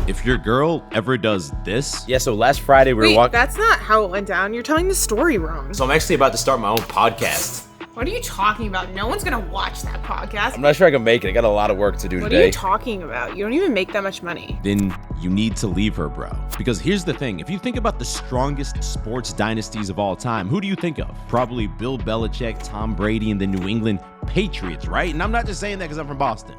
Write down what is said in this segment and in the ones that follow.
If your girl ever does this... Yeah, so last Friday we were walking... That's not how it went down. You're telling the story wrong. So I'm actually about to start my own podcast. What are you talking about? No one's gonna watch that podcast. I'm not sure I can make it. I got a lot of work to do today. What are you talking about? You don't even make that much money. Then you need to leave her, bro. Because here's the thing. If you think about the strongest sports dynasties of all time, who do you think of? Probably Bill Belichick, Tom Brady, and the New England Patriots, right? And I'm not just saying that because I'm from Boston.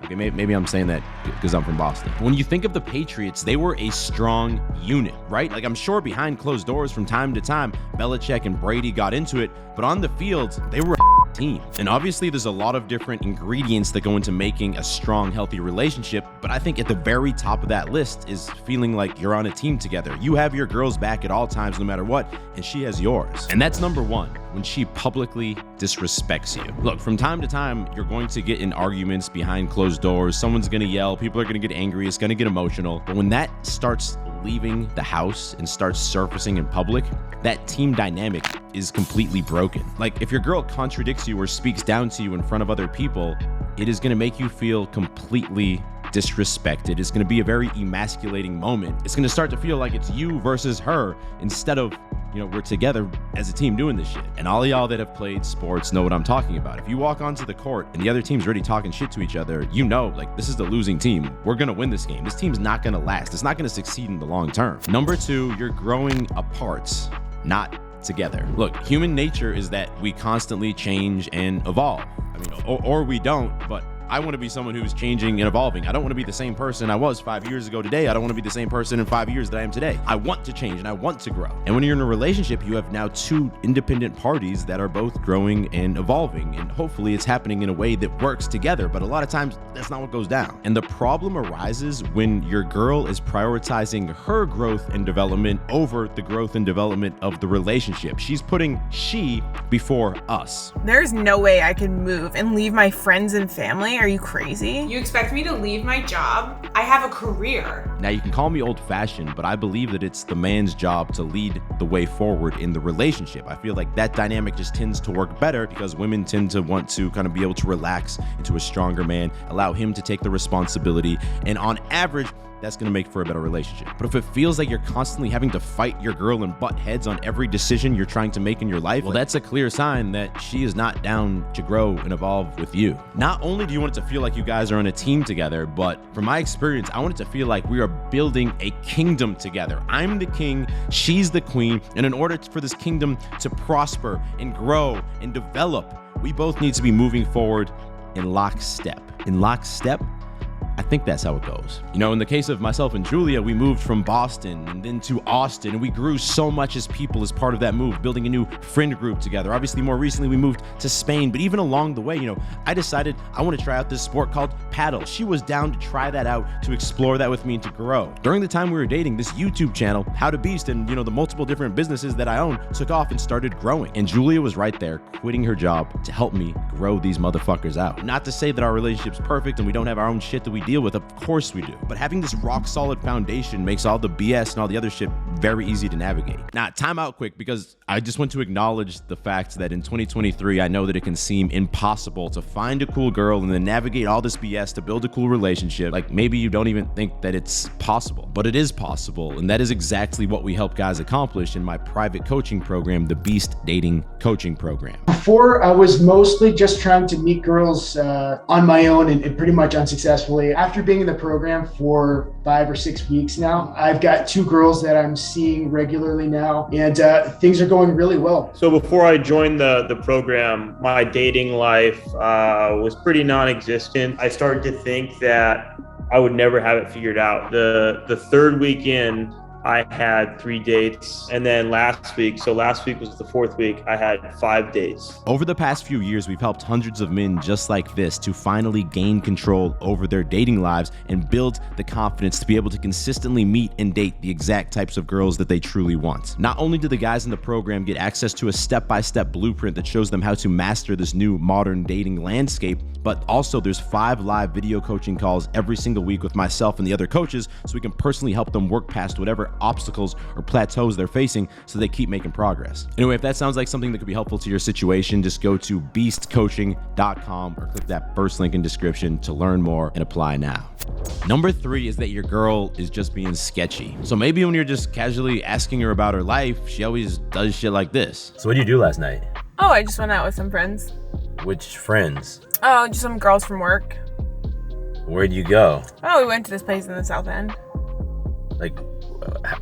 Okay, maybe I'm saying that because I'm from Boston. When you think of the Patriots, they were a strong unit, right? Like, I'm sure behind closed doors from time to time, Belichick and Brady got into it, but on the field, they were a team. And obviously, there's a lot of different ingredients that go into making a strong, healthy relationship, but I think at the very top of that list is feeling like you're on a team together. You have your girl's back at all times, no matter what, and she has yours. And that's number one, when she publicly disrespects you. Look, from time to time, you're going to get in arguments behind closed doors. Someone's gonna yell, people are gonna get angry, it's gonna get emotional. But when that starts leaving the house and starts surfacing in public, that team dynamic is completely broken. Like, if your girl contradicts you or speaks down to you in front of other people, it is gonna make you feel completely disrespected. It's gonna be a very emasculating moment. It's gonna start to feel like it's you versus her instead of, you know, we're together as a team doing this shit. And all of y'all that have played sports know what I'm talking about. If you walk onto the court and the other team's already talking shit to each other, you know, like, this is the losing team. We're gonna win this game. This team's not gonna last. It's not gonna succeed in the long term. Number two, you're growing apart, not together. Look, human nature is that we constantly change and evolve. I mean, or we don't, but I want to be someone who's changing and evolving. I don't want to be the same person I was 5 years ago today. I don't want to be the same person in 5 years that I am today. I want to change and I want to grow. And when you're in a relationship, you have now two independent parties that are both growing and evolving. And hopefully it's happening in a way that works together. But a lot of times that's not what goes down. And the problem arises when your girl is prioritizing her growth and development over the growth and development of the relationship. She's putting she before us. There's no way I can move and leave my friends and family. Are you crazy? You expect me to leave my job? I have a career. Now, you can call me old-fashioned, but I believe that it's the man's job to lead the way forward in the relationship. I feel like that dynamic just tends to work better because women tend to want to kind of be able to relax into a stronger man, allow him to take the responsibility, and on average, that's gonna make for a better relationship. But if it feels like you're constantly having to fight your girl and butt heads on every decision you're trying to make in your life, well, that's a clear sign that she is not down to grow and evolve with you. Not only do you want it to feel like you guys are on a team together, but from my experience, I want it to feel like we are building a kingdom together. I'm the king, she's the queen, and in order for this kingdom to prosper and grow and develop, we both need to be moving forward in lockstep. In lockstep? I think that's how it goes. You know, in the case of myself and Julia, we moved from Boston and then to Austin, and we grew so much as people as part of that move, building a new friend group together. Obviously, more recently, we moved to Spain, but even along the way, you know, I decided I want to try out this sport called paddle. She was down to try that out, to explore that with me and to grow. During the time we were dating, this YouTube channel, How to Beast, and, you know, the multiple different businesses that I own took off and started growing. And Julia was right there, quitting her job to help me grow these motherfuckers out. Not to say that our relationship's perfect and we don't have our own shit that we deal with. Of course we do. But having this rock solid foundation makes all the BS and all the other shit very easy to navigate. Now, time out quick, because I just want to acknowledge the fact that in 2023, I know that it can seem impossible to find a cool girl and then navigate all this BS to build a cool relationship. Like, maybe you don't even think that it's possible, but it is possible. And that is exactly what we help guys accomplish in my private coaching program, the Beast Dating Coaching Program. Before, I was mostly just trying to meet girls on my own and pretty much unsuccessfully. After being in the program for 5 or 6 weeks now, I've got 2 girls that I'm seeing regularly now, and things are going really well. So before I joined the program, my dating life was pretty non-existent. I started to think that I would never have it figured out. The third weekend, I had 3 dates, and then last week was the 4th week, I had 5 dates. Over the past few years, we've helped hundreds of men just like this to finally gain control over their dating lives and build the confidence to be able to consistently meet and date the exact types of girls that they truly want. Not only do the guys in the program get access to a step-by-step blueprint that shows them how to master this new modern dating landscape, but also there's 5 live video coaching calls every single week with myself and the other coaches so we can personally help them work past whatever whatever obstacles or plateaus they're facing so they keep making progress. Anyway, if that sounds like something that could be helpful to your situation, just go to beastcoaching.com or click that first link in description to learn more and apply now. Number 3 is that your girl is just being sketchy. So maybe when you're just casually asking her about her life, she always does shit like this. So what did you do last night? Oh, I just went out with some friends. Which friends? Oh, just some girls from work. Where'd you go? Oh, we went to this place in the South End. Like,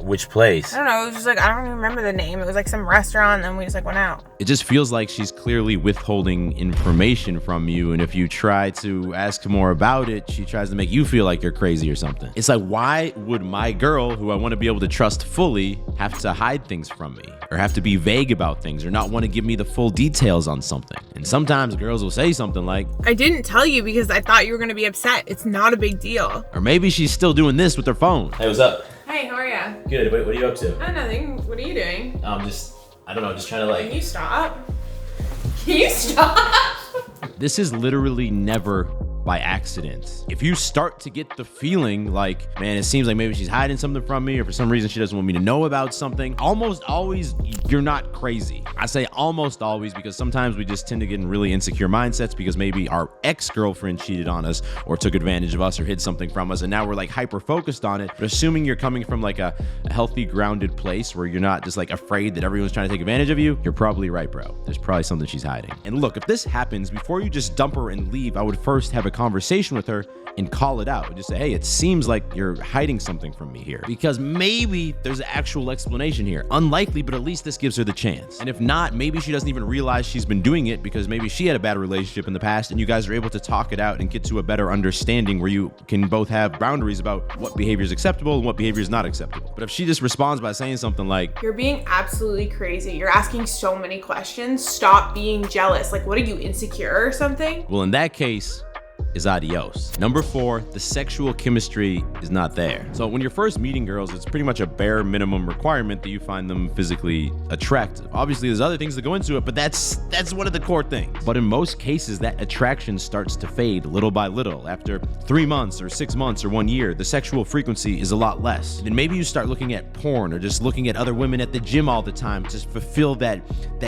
which place? I don't know. It was just like, I don't even remember the name. It was like some restaurant, and then we just like went out. It just feels like she's clearly withholding information from you, and if you try to ask more about it, she tries to make you feel like you're crazy or something. It's like, why would my girl, who I want to be able to trust fully, have to hide things from me, or have to be vague about things, or not want to give me the full details on something? And sometimes girls will say something like, I didn't tell you because I thought you were going to be upset. It's not a big deal. or maybe she's still doing this with her phone. Hey, what's up? Hey, how are ya? Good. What are you up to? Oh, nothing. What are you doing? I don't know, just trying to Can you stop? Can you stop? This is literally never by accident. If you start to get the feeling like, man, it seems like maybe she's hiding something from me, or for some reason she doesn't want me to know about something, almost always you're not crazy. I say almost always because sometimes we just tend to get in really insecure mindsets because maybe our ex-girlfriend cheated on us or took advantage of us or hid something from us, and now we're like hyper focused on it. But assuming you're coming from like a healthy, grounded place where you're not just like afraid that everyone's trying to take advantage of you, you're probably right, bro. There's probably something she's hiding. And look, if this happens, before you just dump her and leave, I would first have a conversation with her and call it out. Just say, hey, it seems like you're hiding something from me here, because maybe there's an actual explanation here. Unlikely, but at least this gives her the chance. And if not, maybe she doesn't even realize she's been doing it because maybe she had a bad relationship in the past and you guys are able to talk it out and get to a better understanding where you can both have boundaries about what behavior is acceptable and what behavior is not acceptable. But if she just responds by saying something like, You're being absolutely crazy. You're asking so many questions. Stop being jealous. Like, what are you, insecure or something? well, in that case, is adios. Number 4, the sexual chemistry is not there. So when you're first meeting girls, it's pretty much a bare minimum requirement that you find them physically attractive. Obviously, there's other things that go into it, but that's one of the core things. But in most cases, that attraction starts to fade little by little. After 3 months or 6 months or 1 year, the sexual frequency is a lot less. And maybe you start looking at porn or just looking at other women at the gym all the time to fulfill that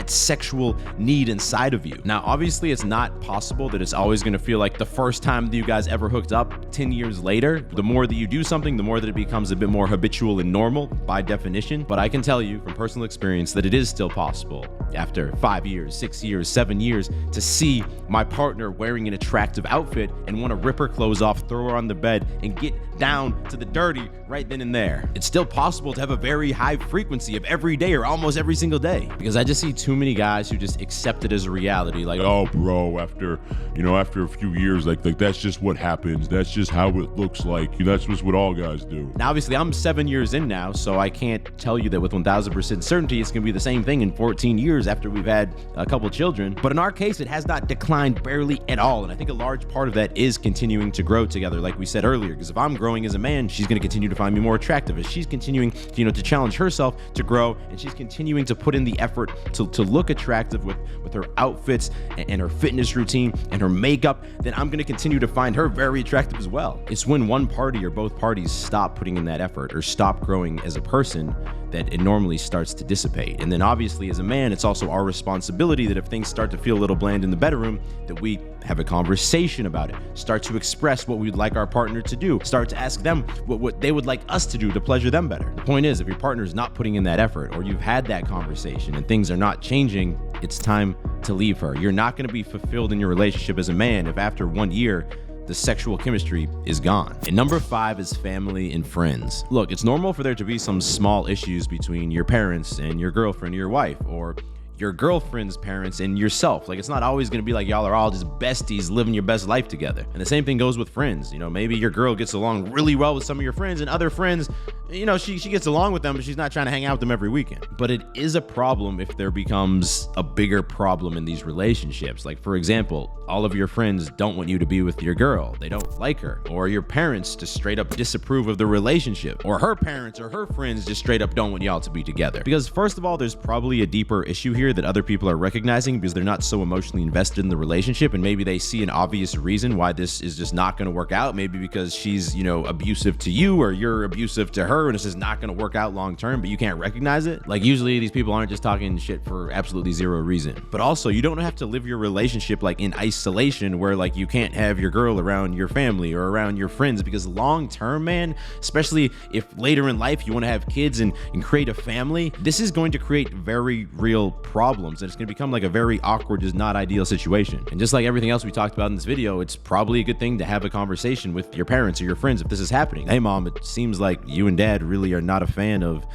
sexual need inside of you. Now, obviously, it's not possible that it's always going to feel like the first time that you guys ever hooked up 10 years later. The more that you do something, the more that it becomes a bit more habitual and normal by definition. But I can tell you from personal experience that it is still possible after 5 years, 6 years, 7 years to see my partner wearing an attractive outfit and want to rip her clothes off, throw her on the bed, and get down to the dirty right then and there. It's still possible to have a very high frequency of every day or almost every single day, because I just see too many guys who just accept it as a reality. Like, oh, bro, after a few years, like that's just what happens. That's just how it looks like. That's just what all guys do. Now, obviously, I'm 7 years in now, so I can't tell you that with 1,000% certainty it's going to be the same thing in 14 years after we've had a couple children. But in our case, it has not declined barely at all. And I think a large part of that is continuing to grow together, like we said earlier, because if I'm growing as a man, she's going to continue to find me more attractive. As she's continuing to challenge herself to grow, and she's continuing to put in the effort to look attractive with her outfits and her fitness routine and her makeup, then I'm going to continue to find her very attractive as well. It's when one party or both parties stop putting in that effort or stop growing as a person that it normally starts to dissipate. And then obviously as a man, it's also our responsibility that if things start to feel a little bland in the bedroom, that we have a conversation about it, start to express what we'd like our partner to do, start to ask them what they would like us to do to pleasure them better. The point is, if your partner's not putting in that effort, or you've had that conversation and things are not changing, it's time to leave her. You're not going to be fulfilled in your relationship as a man if after 1 year the sexual chemistry is gone. And number 5 is family and friends. Look, it's normal for there to be some small issues between your parents and your girlfriend or your wife, or your girlfriend's parents and yourself. Like, it's not always going to be like y'all are all just besties living your best life together. And the same thing goes with friends. Maybe your girl gets along really well with some of your friends, and other friends, she gets along with them, but she's not trying to hang out with them every weekend. But it is a problem if there becomes a bigger problem in these relationships. Like, for example, all of your friends don't want you to be with your girl. They don't like her. Or your parents just straight up disapprove of the relationship. Or her parents or her friends just straight up don't want y'all to be together. Because first of all, there's probably a deeper issue here behavior that other people are recognizing because they're not so emotionally invested in the relationship, and maybe they see an obvious reason why this is just not going to work out. Maybe because she's, you know, abusive to you, or you're abusive to her, and it's just not going to work out long term, but you can't recognize it. Like, usually these people aren't just talking shit for absolutely zero reason. But also, you don't have to live your relationship like in isolation, where like you can't have your girl around your family or around your friends, because long term, man, especially if later in life you want to have kids and create a family, this is going to create very real problems, and it's going to become like a very awkward, just not ideal situation. And just like everything else we talked about in this video, it's probably a good thing to have a conversation with your parents or your friends if this is happening. Hey mom, it seems like you and dad really are not a fan of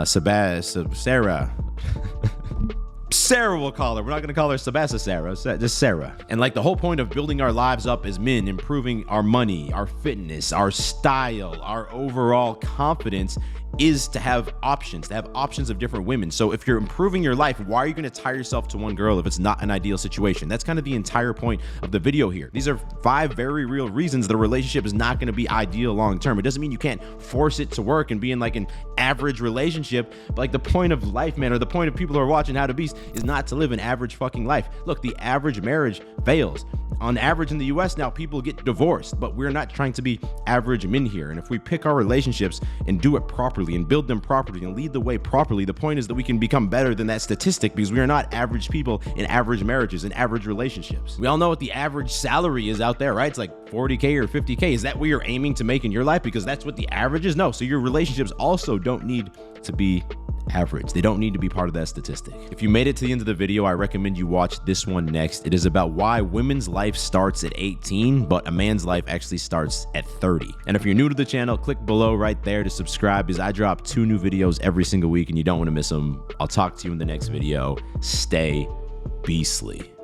Sarah. Sarah, we'll call her. We're not going to call her Sebastian Sarah, just Sarah. And like the whole point of building our lives up as men, improving our money, our fitness, our style, our overall confidence, is to have options of different women. So if you're improving your life, why are you going to tie yourself to one girl if it's not an ideal situation? That's kind of the entire point of the video here. These are 5 very real reasons the relationship is not going to be ideal long term. It doesn't mean you can't force it to work and be in like an average relationship, but like the point of life, man, or the point of people who are watching How to Beast is not to live an average fucking life. Look, the average marriage fails. On average in the US now, people get divorced, but we're not trying to be average men here. And if we pick our relationships and do it properly and build them properly and lead the way properly, the point is that we can become better than that statistic, because we are not average people in average marriages and average relationships. We all know what the average salary is out there, right? It's like 40K or 50K. Is that what you're aiming to make in your life? Because that's what the average is? No. So your relationships also don't need to be average. They don't need to be part of that statistic. If you made it to the end of the video, I recommend you watch this one next. It is about why women's life starts at 18, but a man's life actually starts at 30. And if you're new to the channel, click below right there to subscribe, because I drop 2 new videos every single week and you don't want to miss them. I'll talk to you in the next video. Stay beastly.